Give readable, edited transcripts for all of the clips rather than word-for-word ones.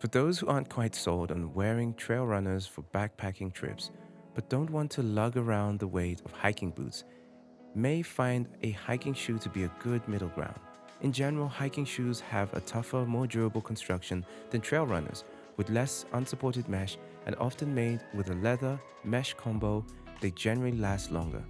For those who aren't quite sold on wearing trail runners for backpacking trips, but don't want to lug around the weight of hiking boots, may find a hiking shoe to be a good middle ground. In general, hiking shoes have a tougher, more durable construction than trail runners, with less unsupported mesh and often made with a leather mesh combo, they generally last longer.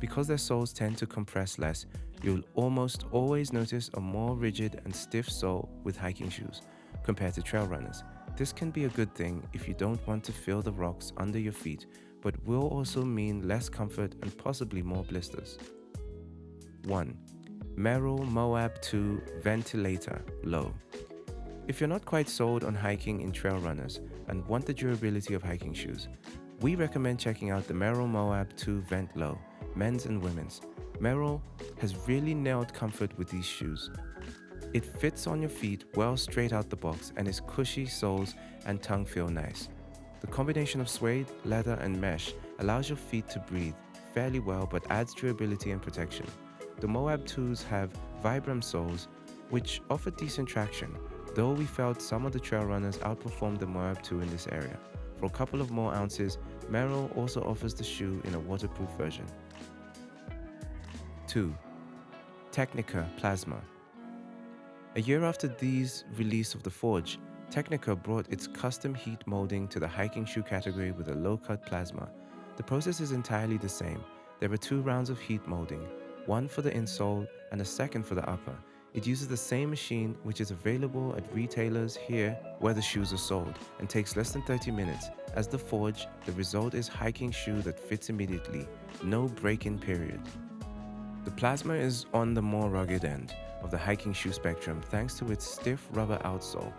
Because their soles tend to compress less, you'll almost always notice a more rigid and stiff sole with hiking shoes compared to trail runners. This can be a good thing if you don't want to feel the rocks under your feet, but will also mean less comfort and possibly more blisters. 1. Merrell Moab 2 Ventilator Low. If you're not quite sold on hiking in trail runners and want the durability of hiking shoes, we recommend checking out the Merrell Moab 2 Vent Low, men's and women's. Merrell has really nailed comfort with these shoes. It fits on your feet well straight out the box, and its cushy soles and tongue feel nice. The combination of suede, leather, and mesh allows your feet to breathe fairly well but adds durability and protection. The Moab 2s have Vibram soles, which offer decent traction, though we felt some of the trail runners outperformed the Moab 2 in this area. For a couple of more ounces, Merrell also offers the shoe in a waterproof version. 2. Technica Plasma. A year after these release of the Forge, Technica brought its custom heat molding to the hiking shoe category with a low-cut plasma. The process is entirely the same. There are 2 rounds of heat molding, one for the insole and a second for the upper. It uses the same machine, which is available at retailers here where the shoes are sold, and takes less than 30 minutes. As the Forge, the result is hiking shoe that fits immediately, no break-in period. The plasma is on the more rugged end of the hiking shoe spectrum thanks to its stiff rubber outsole,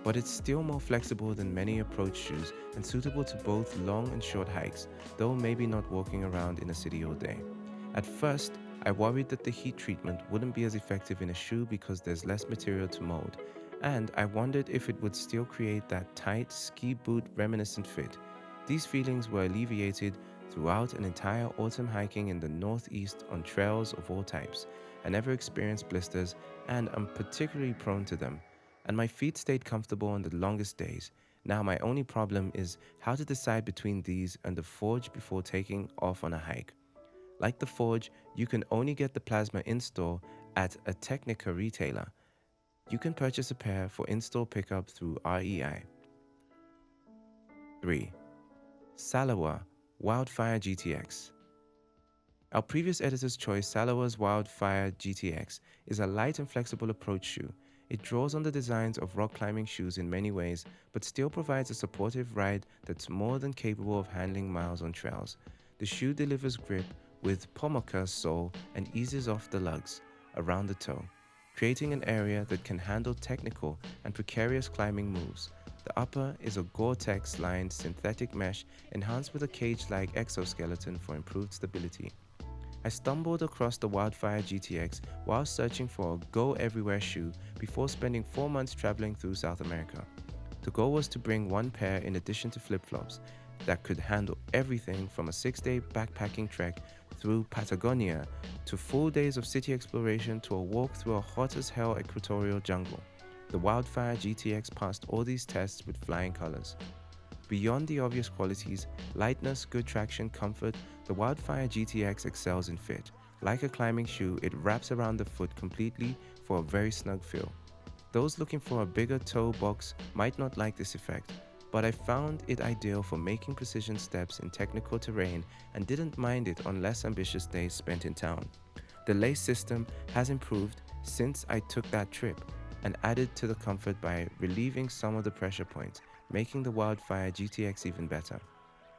but it's still more flexible than many approach shoes and suitable to both long and short hikes, though maybe not walking around in a city all day. At first, I worried that the heat treatment wouldn't be as effective in a shoe because there's less material to mold, and I wondered if it would still create that tight ski boot reminiscent fit. These feelings were alleviated throughout an entire autumn hiking in the Northeast on trails of all types. I never experienced blisters, and I'm particularly prone to them, and my feet stayed comfortable on the longest days. Now my only problem is how to decide between these and the Forge before taking off on a hike. Like the Forge, you can only get the plasma in-store at a Technica retailer. You can purchase a pair for in-store pickup through REI. 3. Salomon Wildfire GTX. Our previous editor's choice, Salomon Wildfire GTX, is a light and flexible approach shoe. It draws on the designs of rock climbing shoes in many ways, but still provides a supportive ride that's more than capable of handling miles on trails. The shoe delivers grip with Pomoka sole and eases off the lugs around the toe, creating an area that can handle technical and precarious climbing moves. The upper is a Gore-Tex lined synthetic mesh enhanced with a cage-like exoskeleton for improved stability. I stumbled across the Wildfire GTX while searching for a go-everywhere shoe before spending 4 months traveling through South America. The goal was to bring one pair in addition to flip-flops that could handle everything from a 6-day backpacking trek through Patagonia to full days of city exploration to a walk through a hot-as-hell equatorial jungle. The Wildfire GTX passed all these tests with flying colors. Beyond the obvious qualities, lightness, good traction, comfort, the Wildfire GTX excels in fit. Like a climbing shoe, it wraps around the foot completely for a very snug feel. Those looking for a bigger toe box might not like this effect, but I found it ideal for making precision steps in technical terrain and didn't mind it on less ambitious days spent in town. The lace system has improved since I took that trip and added to the comfort by relieving some of the pressure points, making the Wildfire GTX even better.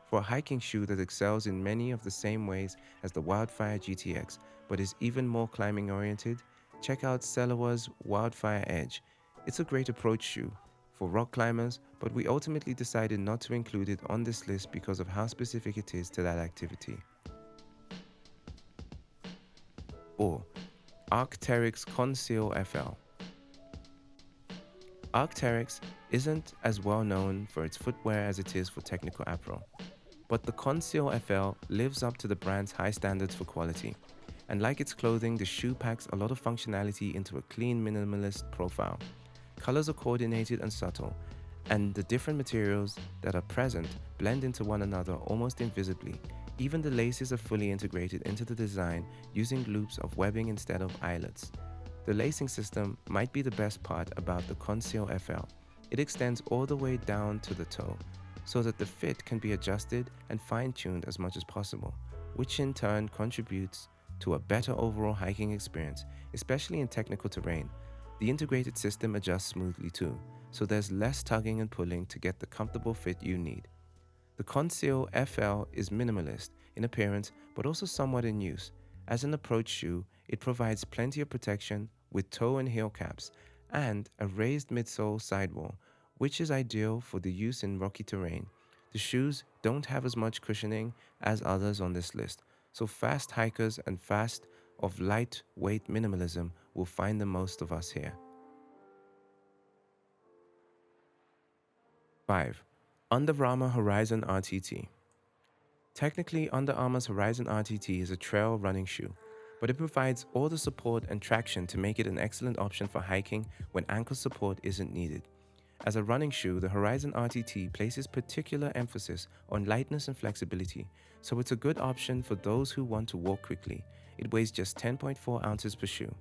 For a hiking shoe that excels in many of the same ways as the Wildfire GTX, but is even more climbing oriented, check out Selawa's Wildfire Edge. It's a great approach shoe for rock climbers, but we ultimately decided not to include it on this list because of how specific it is to that activity. Or Arc'teryx Conceal FL. Arc'teryx isn't as well known for its footwear as it is for technical apparel, but the Conceal FL lives up to the brand's high standards for quality. And like its clothing, the shoe packs a lot of functionality into a clean, minimalist profile. Colors are coordinated and subtle, and the different materials that are present blend into one another almost invisibly. Even the laces are fully integrated into the design using loops of webbing instead of eyelets. The lacing system might be the best part about the Conseil FL. It extends all the way down to the toe, so that the fit can be adjusted and fine-tuned as much as possible, which in turn contributes to a better overall hiking experience, especially in technical terrain. The integrated system adjusts smoothly too, so there's less tugging and pulling to get the comfortable fit you need. The Conseil FL is minimalist in appearance but also somewhat in use. As an approach shoe, it provides plenty of protection with toe and heel caps and a raised midsole sidewall, which is ideal for the use in rocky terrain. The shoes don't have as much cushioning as others on this list, so fast hikers and fast of lightweight minimalism will find the most of us here. 5. Under Armour Horizon RTT. Technically, Under Armour's Horizon RTT is a trail running shoe, but it provides all the support and traction to make it an excellent option for hiking when ankle support isn't needed. As a running shoe, the Horizon RTT places particular emphasis on lightness and flexibility, so it's a good option for those who want to walk quickly. It weighs just 10.4 ounces per shoe.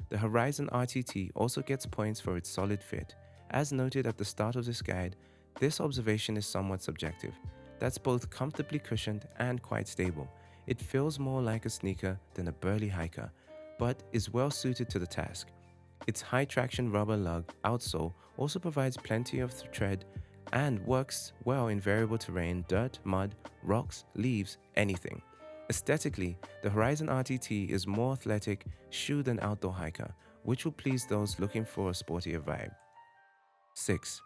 The Horizon RTT also gets points for its solid fit. As noted at the start of this guide, this observation is somewhat subjective. That's both comfortably cushioned and quite stable. It feels more like a sneaker than a burly hiker, but is well suited to the task. Its high traction rubber lug outsole also provides plenty of tread and works well in variable terrain, dirt, mud, rocks, leaves, anything. Aesthetically, the Horizon RTT is more athletic shoe than outdoor hiker, which will please those looking for a sportier vibe. 6.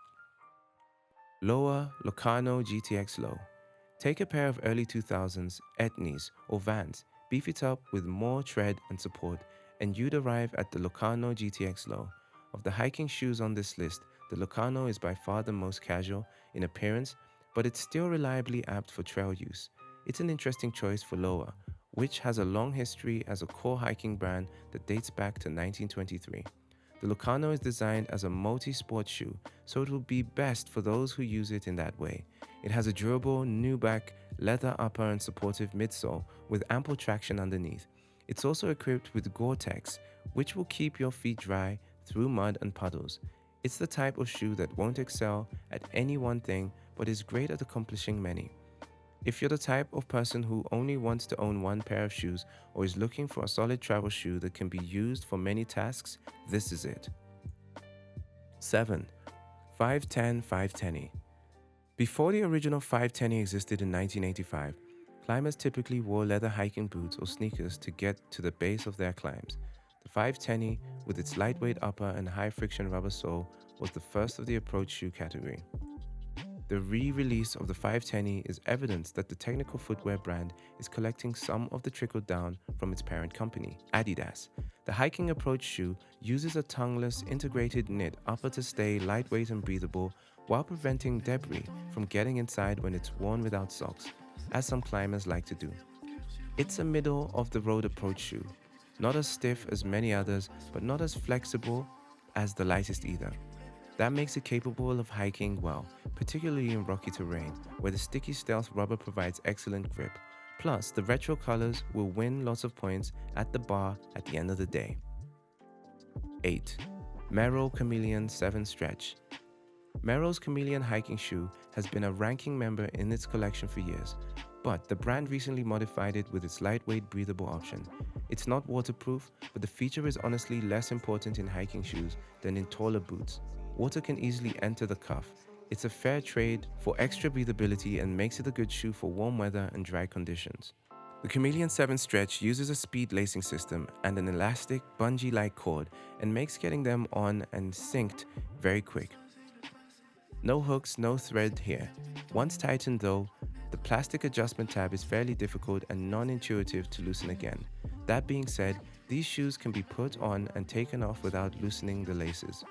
Lowa Locarno GTX Low. Take a pair of early 2000s Etnies or Vans, beef it up with more tread and support, and you'd arrive at the Locarno GTX Low. Of the hiking shoes on this list, the Locarno is by far the most casual in appearance, but it's still reliably apt for trail use. It's an interesting choice for Lowa, which has a long history as a core hiking brand that dates back to 1923. The Locarno is designed as a multi-sport shoe, so it will be best for those who use it in that way. It has a durable, nubuck, leather upper and supportive midsole with ample traction underneath. It's also equipped with Gore-Tex, which will keep your feet dry through mud and puddles. It's the type of shoe that won't excel at any one thing, but is great at accomplishing many. If you're the type of person who only wants to own one pair of shoes or is looking for a solid travel shoe that can be used for many tasks, this is it. 7. 510 510E. Before the original 510E existed in 1985, climbers typically wore leather hiking boots or sneakers to get to the base of their climbs. The 510E, with its lightweight upper and high friction rubber sole, was the first of the approach shoe category. The re-release of the 510E is evidence that the technical footwear brand is collecting some of the trickle down from its parent company, Adidas. The hiking approach shoe uses a tongueless integrated knit upper to stay lightweight and breathable while preventing debris from getting inside when it's worn without socks, as some climbers like to do. It's a middle-of-the-road approach shoe, not as stiff as many others, but not as flexible as the lightest either. That makes it capable of hiking well, particularly in rocky terrain, where the sticky stealth rubber provides excellent grip. Plus, the retro colors will win lots of points at the bar at the end of the day. 8. Merrell Chameleon 7 Stretch. Merrell's Chameleon hiking shoe has been a ranking member in its collection for years, but the brand recently modified it with its lightweight breathable option. It's not waterproof, but the feature is honestly less important in hiking shoes than in taller boots. Water can easily enter the cuff. It's a fair trade for extra breathability and makes it a good shoe for warm weather and dry conditions. The Chameleon 7 Stretch uses a speed lacing system and an elastic, bungee-like cord and makes getting them on and synced very quick. No hooks, no thread here. Once tightened though, the plastic adjustment tab is fairly difficult and non-intuitive to loosen again. That being said, these shoes can be put on and taken off without loosening the laces.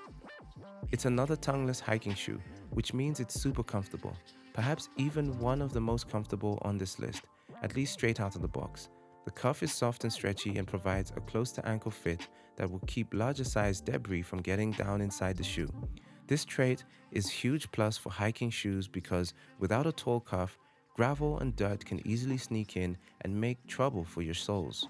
It's another tongueless hiking shoe, which means it's super comfortable, perhaps even one of the most comfortable on this list, at least straight out of the box. The cuff is soft and stretchy and provides a close to ankle fit that will keep larger sized debris from getting down inside the shoe. This trait is huge plus for hiking shoes because without a tall cuff, gravel and dirt can easily sneak in and make trouble for your soles.